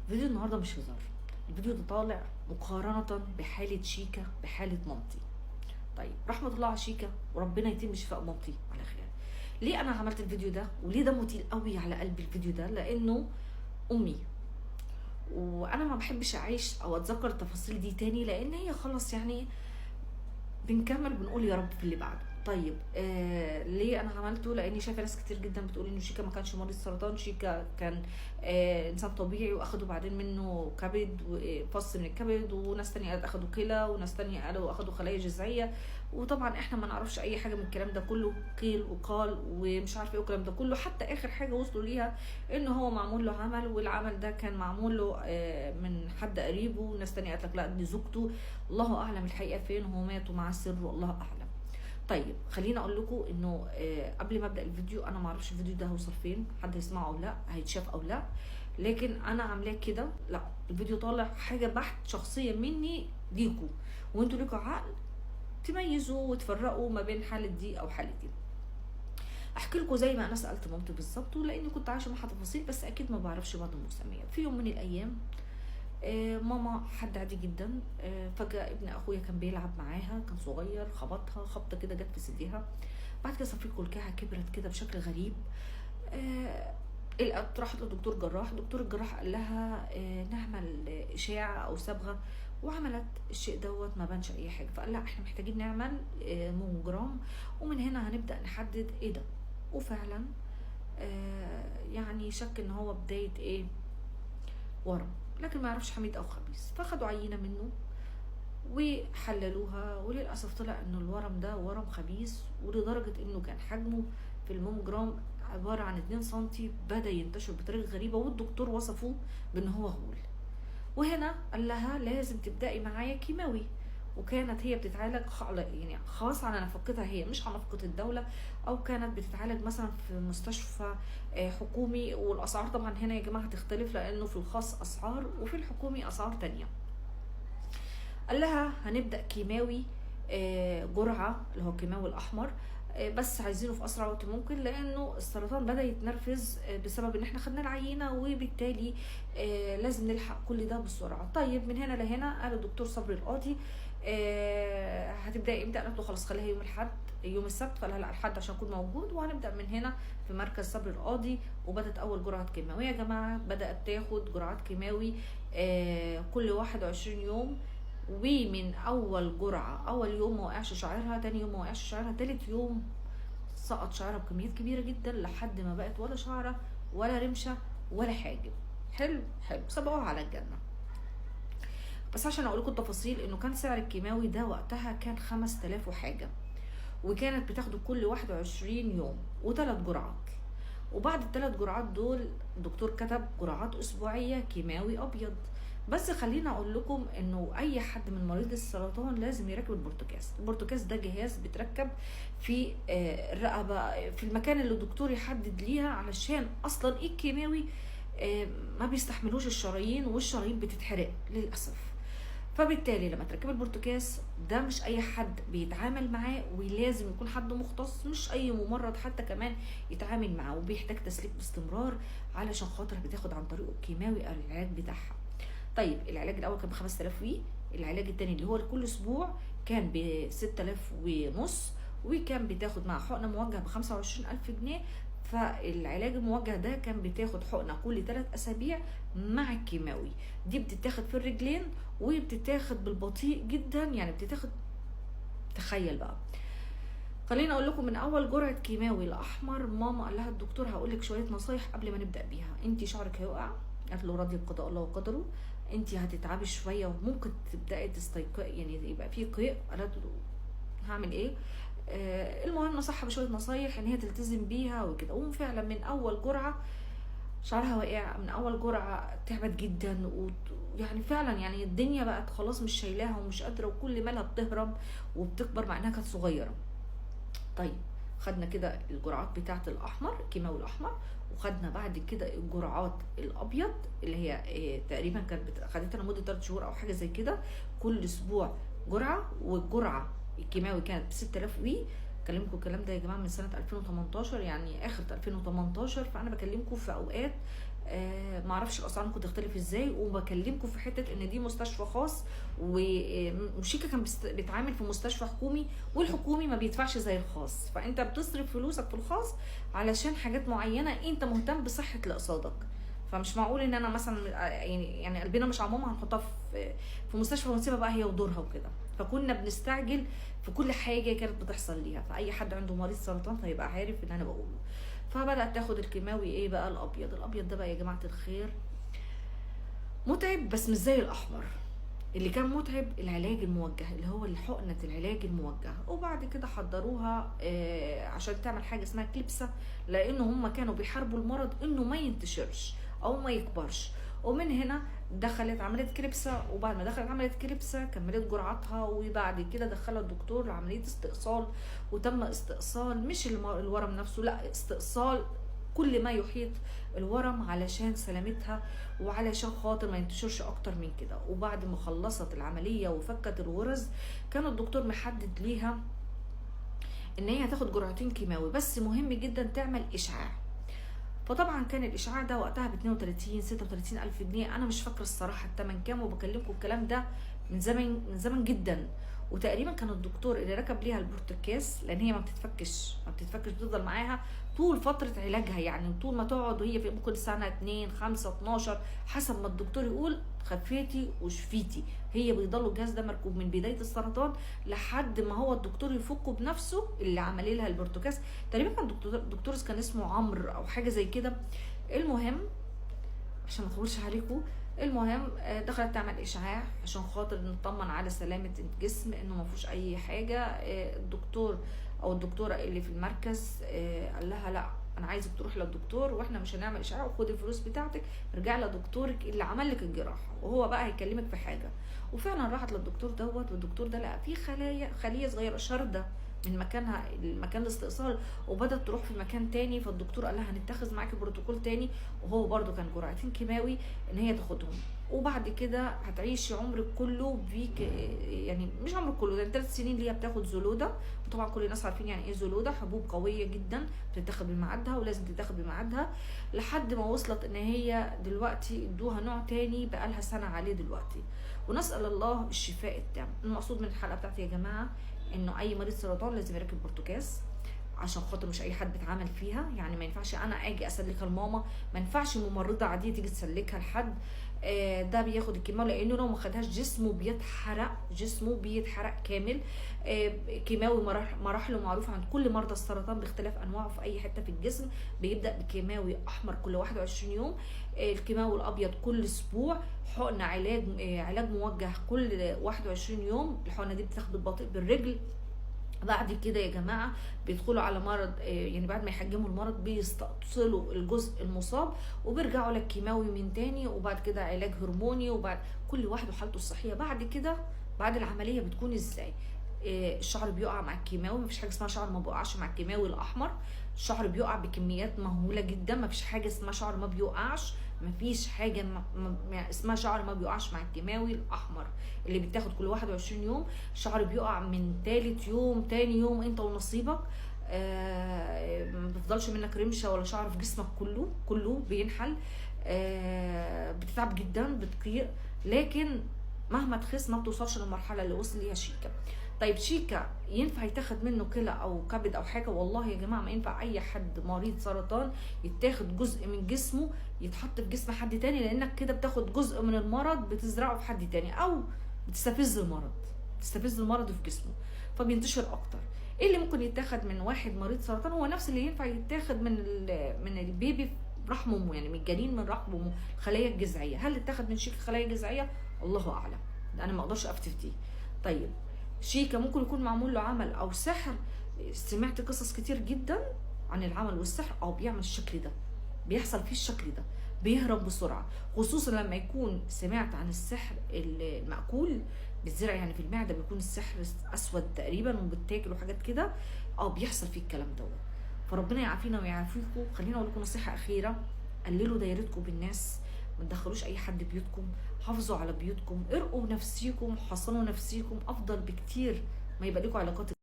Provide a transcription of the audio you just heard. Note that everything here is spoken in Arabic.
فيديو النهارده مش هزار. الفيديو ده طالع مقارنة بحالة شيكا بحالة مامتي. طيب رحمة الله على شيكا وربنا يتم شفاء مامتي على خير. ليه انا عملت الفيديو ده وليه دمه تقيل قوي على قلبي الفيديو ده؟ لانه امي، وانا ما بحبش اعيش او اتذكر التفاصيل دي تاني، لان هي خلاص يعني بنكمل بنقول يا رب في اللي بعده. طيب ليه انا عملته؟ لاني شايفه ناس كتير جدا بتقول انه شيكا ما كانش مريض سرطان، شيكا كان انسان طبيعي واخدوا بعدين منه كبد وفص من الكبد، وناس تانية قالت اخدوا كلى، وناس تانية قالوا اخدوا خلايا جذعيه. وطبعا احنا ما نعرفش اي حاجه من الكلام ده كله، قيل وقال ومش عارفه ايه والكلام ده كله. حتى اخر حاجه وصلوا ليها انه هو معمول له عمل، والعمل ده كان معمول له من حد قريبه، وناس تانية قالت لك لا دي زوجته. الله اعلم الحقيقه فين، هو ماتوا مع السر والله اعلم. طيب خليني اقول لكم انه قبل ما ابدا الفيديو، انا ما اعرفش الفيديو ده هيوصل فين، حد هيسمعه او لا، هيتشاف او لا، لكن انا عاملاه كده. لا، الفيديو طالع حاجه بحت شخصيه مني ليكوا، وانتوا ليكوا عقل تميزوا وتفرقوا ما بين حاله دي او حاله دي. احكي لكم زي ما انا سالت مامتي بالظبط، ولاني كنت عايشه معاها تفاصيل بس اكيد ما بعرفش بعض المسميات. في يوم من الايام ماما حد عادي جدا، فجأة ابن اخويا كان بيلعب معاها، كان صغير، خبطها خبطة كده جت في صدرها. بعد كده صفيق كلكعها كبرت كده بشكل غريب. راحت لدكتور جراح، دكتور الجراح قال لها نعمل اشاعة او صبغة، وعملت الشيء دوت ما بانش اي حاجة. فقال لها احنا محتاجين نعمل مونوجرام، ومن هنا هنبدأ نحدد ايه ده. وفعلا يعني شك ان هو بداية ايه، ورم، لكن ما يعرفش حميد او خبيث. فاخدوا عينه منه وحللوها، وللاسف طلع انه الورم ده ورم خبيث، ولدرجه انه كان حجمه في الموموجرام عباره عن 2 سم، بدا ينتشر بطريقه غريبه، والدكتور وصفه بان هو غول. وهنا قال لها لازم تبداي معايا كيماوي. وكانت هي بتتعالج يعني خاص على نفقتها هي، مش على نفقه الدوله، او كانت بتتعالج مثلا في مستشفى حكومي. والاسعار طبعا هنا يا جماعه هتختلف، لانه في الخاص اسعار وفي الحكومي اسعار تانية. قال لها هنبدا كيماوي جرعه اللي هو الكيماوي الاحمر، بس عايزينه في اسرع وقت ممكن، لانه السرطان بدا يتنرفز بسبب ان احنا خدنا العينه، وبالتالي لازم نلحق كل ده بسرعه. طيب من هنا لهنا قال الدكتور صبري القاضي هتبداي امتى؟ قالت له خلاص خليها يوم الاحد، يوم السبت. فقال لها لا الحد عشان اكون موجود، وهنبدا من هنا في مركز صبري القاضي. وبدات اول جرعه كيماوي يا جماعه، بدات تاخد جرعات كيماوي كل 21 يوم. ومن اول جرعه، اول يوم ما وقعش شعرها، تاني يوم ما وقعش شعرها، تالت يوم سقط شعرها بكميات كبيره جدا، لحد ما بقت ولا شعره ولا رمشه ولا حاجب. حلو حلو، سبقوها على الجنه. بس عشان اقول لكم التفاصيل، انه كان سعر الكيماوي ده وقتها كان 5000 وحاجه، وكانت بتاخده كل 21 يوم وثلاث جرعات. وبعد الثلاث جرعات دول الدكتور كتب جرعات اسبوعيه كيماوي ابيض. بس خليني اقول لكم انه اي حد من مريض السرطان لازم يركب البورتوكاس. البورتوكاس ده جهاز بيتركب في الرقبه، في المكان اللي الدكتور يحدد ليها، علشان اصلا ايه الكيماوي ما بيستحملوش الشرايين، والشرايين بتتحرق للاسف. فبالتالي لما تركب البورتوكاس ده مش اي حد بيتعامل معاه، ولازم يكون حد مختص، مش اي ممرض حتى كمان يتعامل معاه، وبيحتاج تسليك باستمرار علشان خاطر بتاخد عن طريقه الكيماوي او العلاج بتاعها. طيب العلاج الاول كان ب 5000 وي، العلاج الثاني اللي هو كل اسبوع كان ب 6000 ونص، وكان بتاخد مع حقنه موجهه ب 25000 جنيه. فالعلاج الموجه ده كان بتاخد حقنه كل 3 اسابيع مع الكيماوي. دي بتتاخد في الرجلين، وبتتاخد بالبطيء جدا، يعني بتتاخد، تخيل بقى. خليني اقول لكم من اول جرعه كيماوي الاحمر، ماما قال لها الدكتور هقول لك شويه نصايح قبل ما نبدا بيها. انت شعرك هيقع، قالت له راضي بقضاء الله وقدره. انت هتتعبي شويه وممكن تبداي يعني يبقى في قيء. قالت له هعمل ايه؟ المهم نصحها بشويه نصايح ان هي تلتزم بيها وكده. وفعلا من اول جرعه شعرها واقع، من اول جرعه تعبت جدا، ويعني فعلا يعني الدنيا بقت خلاص مش شايلاها ومش قادره، وكل مالها بتهرب وبتكبر مع انها كانت صغيره. طيب خدنا كده الجرعات بتاعه الاحمر، الكيماوي الاحمر، وخدنا بعد كده الجرعات الابيض اللي هي تقريبا كانت خدتها لمده 3 شهور او حاجه زي كده، كل اسبوع جرعه. والجرعه الكيماوي كانت ب 6000 وي. بكلمكم الكلام ده يا جماعه من سنه 2018، يعني اخر 2018. فانا بكلمكم في اوقات معرفش الاسعار ممكن تختلف ازاي، وبكلمكم في حته ان دي مستشفى خاص، وشيكا كان بيتعامل في مستشفى حكومي، والحكومي ما بيدفعش زي الخاص، فانت بتصرف فلوسك في الخاص علشان حاجات معينه انت مهتم بصحه اللي قصادك. فمش معقول ان انا مثلا يعني قلبنا مش عموما هنحطها في مستشفى ونسيبها بقى هي ودورها وكده. فكنا بنستعجل في كل حاجه كانت بتحصل ليها، فاي حد عنده مريض سرطان فيبقى عارف اللي انا بقوله. فبدات تاخد الكيماوي ايه بقى الابيض. الابيض ده بقى يا جماعه الخير متعب، بس مش زي الاحمر. اللي كان متعب العلاج الموجه، اللي هو الحقنه العلاج الموجه. وبعد كده حضروها عشان تعمل حاجه اسمها كليبسه، لان هم كانوا بيحاربوا المرض انه ما ينتشرش او ما يكبرش. ومن هنا دخلت عمليه كليبسه، وبعد ما دخلت عمليه كليبسه كملت جرعتها، وبعد كده دخلها الدكتور لعمليه استئصال. وتم استئصال مش الورم نفسه، لا، استئصال كل ما يحيط الورم علشان سلامتها وعلشان خاطر ما ينتشرش اكتر من كده. وبعد ما خلصت العمليه وفكت الغرز، كان الدكتور محدد ليها ان هي هتاخد جرعتين كيماوي، بس مهم جدا تعمل اشعاع. فطبعا كان الاشعاع ده وقتها ب 32 36 الف جنيه، انا مش فاكره الصراحه الثمن كام، وبكلمكم الكلام ده من زمن جدا. وتقريبا كان الدكتور اللي ركب ليها البورتكاس، لان هي ما بتتفكش بتفضل معاها طول فتره علاجها، يعني طول ما تقعد وهي في ممكن سنه 2 5 12 حسب ما الدكتور يقول خفيتي وشفيتي. هي بيضلوا الجهاز ده مركوب من بدايه السرطان لحد ما هو الدكتور يفكه بنفسه اللي عمل لها البورتكاس. تقريبا كان دكتور كان اسمه عمرو او حاجه زي كده. المهم عشان ما اطولش عليكم، المهم دخلت تعمل اشعاع عشان خاطر نطمن على سلامه الجسم انه ما فيهوش اي حاجه. الدكتور او الدكتوره اللي في المركز قال لها لا، انا عايزك تروح للدكتور، واحنا مش هنعمل اشعاع، وخدي الفلوس بتاعتك ارجعي لدكتورك اللي عمل لك الجراحه، وهو بقى هيكلمك في حاجه. وفعلا راحت للدكتور دوت، والدكتور ده لقى فيه خليه صغيره شارده من مكانها المكان الاستئصال، وبدات تروح في مكان تاني. فالدكتور قال لها هنتخذ معاكي بروتوكول تاني، وهو برده كان جرعتين كيماوي ان هي تاخدهم، وبعد كده هتعيشي عمرك كله بيك، يعني مش عمرك كله، ده 3 سنين اللي هي بتاخد زولودا. وطبعا كل الناس عارفين يعني ايه زولودا، حبوب قويه جدا بتتاخد بميعادها ولازم تتاخد بميعادها، لحد ما وصلت ان هي دلوقتي ادوها نوع تاني بقالها سنه عليه دلوقتي. ونسال الله الشفاء التام. المقصود من الحلقه بتاعتي يا جماعه انه اي مريض سرطان لازم يركب بورتوكاس، عشان خاطر مش اي حد بيتعامل فيها. يعني ما ينفعش انا اجي اسلكها لماما، ما ينفعش ممرضه عاديه تيجي تسلكها لحد. ده بياخد الكيماوي، لانه لو ما خدهاش جسمه بيتحرق كامل. كيماوي مراحله معروفه عند كل مرضى السرطان باختلاف انواعه في اي حته في الجسم. بيبدا بكيماوي احمر كل 21 يوم، الكيماوي الابيض كل اسبوع، حقن علاج موجه كل 21 يوم. الحقنه دي بتاخد ببطيء بالرجل. بعد كده يا جماعه بيدخلوا على مرض، يعني بعد ما يحجموا المرض بيستأصلوا الجزء المصاب وبيرجعوا للكيماوي من تاني، وبعد كده علاج هرموني، وبعد كل واحد وحالته الصحيه. بعد كده بعد العمليه بتكون ازاي؟ الشعر بيقع مع الكيماوي، مفيش حاجه اسمها شعر ما بيقعش مع الكيماوي الاحمر. الشعر بيقع بكميات مهوله جدا، مفيش حاجه اسمها شعر ما بيقعش، مفيش حاجه اسمها شعر ما بيقعش مع الكيماوي الاحمر اللي بيتاخد كل 21 يوم. الشعر بيقع من ثالث يوم تاني يوم انت ونصيبك. ما بيفضلش منك رمشه ولا شعر في جسمك، كله بينحل. بتتعب جدا، بتقيء، لكن مهما تخس ما بتوصلش للمرحله اللي وصل ليها شيكا. طيب شيكا ينفع يتاخد منه كلى او كبد او حاجه؟ والله يا جماعه ما ينفع اي حد مريض سرطان يتاخد جزء من جسمه يتحط في جسم حد تاني، لانك كده بتاخد جزء من المرض بتزرعه في حد تاني، او بتستفز المرض في جسمه فبينتشر اكتر. ايه اللي ممكن يتاخد من واحد مريض سرطان؟ هو نفس اللي ينفع يتاخد من البيبي في رحم امه، يعني من الجنين من رحم امه، الخلايا الجذعيه. هل اتاخد من شيكا خلايا جذعيه؟ الله اعلم، انا ما اقدرش افتي في دي. طيب شيكا ممكن يكون معمول له عمل او سحر؟ سمعت قصص كتير جدا عن العمل والسحر، او بيعمل الشكل ده، بيحصل فيه الشكل ده، بيهرب بسرعه، خصوصا لما يكون سمعت عن السحر المأكول بالزرع، يعني في المعده بيكون السحر اسود تقريبا وبتاكل وحاجات كده، بيحصل فيه الكلام دوت. فربنا يعافينا ويعافيكم. خلينا اقول لكم نصيحه اخيره، قللوا دايرتكم بالناس، ما تدخلوش اي حد بيوتكم، حافظوا على بيوتكم، ارقوا نفسيكم، حصنوا نفسيكم، افضل بكتير ما يبقى لكم علاقات